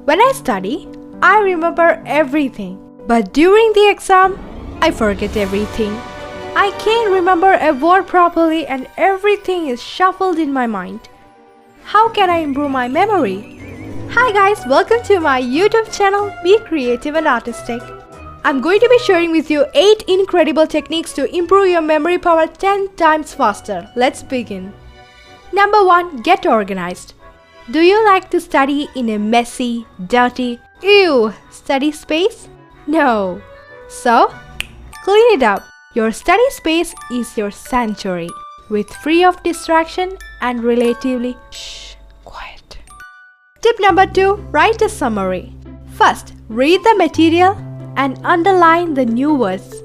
When I study, I remember everything. But during the exam, I forget everything. I can't remember a word properly and everything is shuffled in my mind. How can I improve my memory? Hi guys, welcome to my YouTube channel, Be Creative and Artistic. I'm going to be sharing with you 8 incredible techniques to improve your memory power 10 times faster. Let's begin. Number 1. Get organized. Do you like to study in a messy, dirty, study space? No. So, clean it up. Your study space is your sanctuary, with free of distraction and relatively quiet. Tip number 2. Write a summary. First, read the material and underline the new words.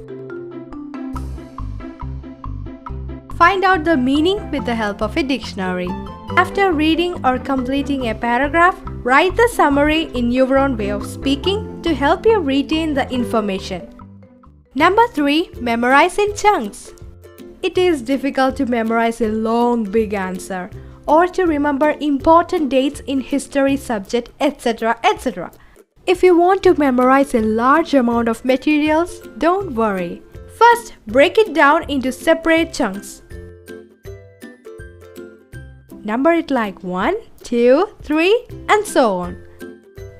Find out the meaning with the help of a dictionary. After reading or completing a paragraph, write the summary in your own way of speaking to help you retain the information. Number 3. Memorize in chunks. It is difficult to memorize a long big answer or to remember important dates in history subject, etc. etc. If you want to memorize a large amount of materials, don't worry. First, break it down into separate chunks. Number it like 1, 2, 3 and so on.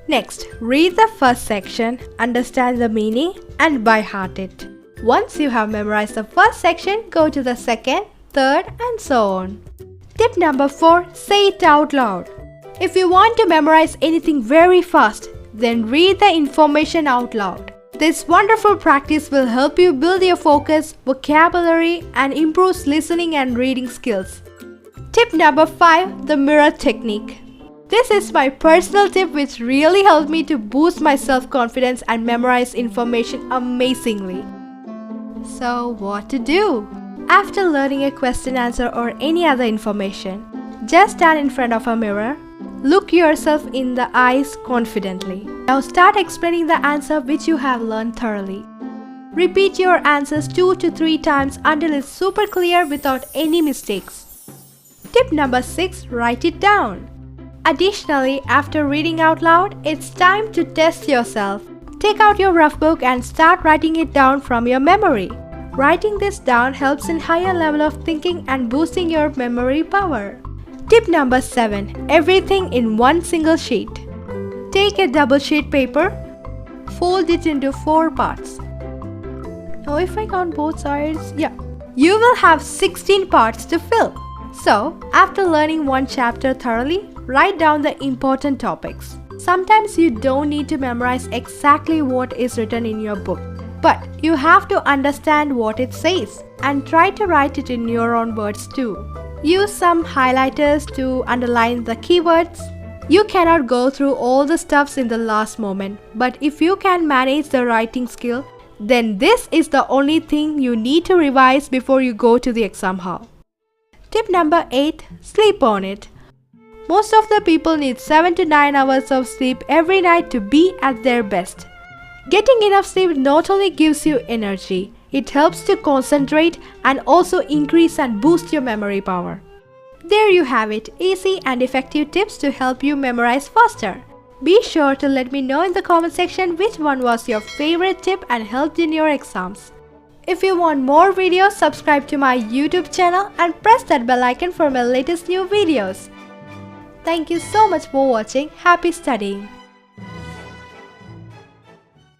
Next, read the first section, understand the meaning and by heart it. Once you have memorized the first section, go to the second, third and so on. Tip number 4. Say it out loud. If you want to memorize anything very fast, then read the information out loud. This wonderful practice will help you build your focus, vocabulary and improves listening and reading skills. Tip number 5. The mirror technique. This is my personal tip which really helped me to boost my self-confidence and memorize information amazingly. So what to do? After learning a question answer or any other information, just stand in front of a mirror, look yourself in the eyes confidently. Now start explaining the answer which you have learned thoroughly. Repeat your answers 2 to 3 times until it's super clear without any mistakes. Tip number 6. Write it down. Additionally, after reading out loud, it's time to test yourself. Take out your rough book and start writing it down from your memory. Writing this down helps in higher level of thinking and boosting your memory power. Tip number 7. Everything in one single sheet. Take a double sheet paper, fold it into 4 parts. Now if I count both sides, you will have 16 parts to fill. So, after learning one chapter thoroughly, write down the important topics. Sometimes you don't need to memorize exactly what is written in your book, but you have to understand what it says and try to write it in your own words too. Use some highlighters to underline the keywords. You cannot go through all the stuffs in the last moment, but if you can manage the writing skill, then this is the only thing you need to revise before you go to the exam hall. Tip number 8. Sleep on it. Most of the people need 7 to 9 hours of sleep every night to be at their best. Getting enough sleep not only gives you energy, it helps to concentrate and also increase and boost your memory power. There you have it, easy and effective tips to help you memorize faster. Be sure to let me know in the comment section which one was your favorite tip and helped in your exams. If you want more videos, subscribe to my YouTube channel and press that bell icon for my latest new videos. Thank you so much for watching. Happy studying!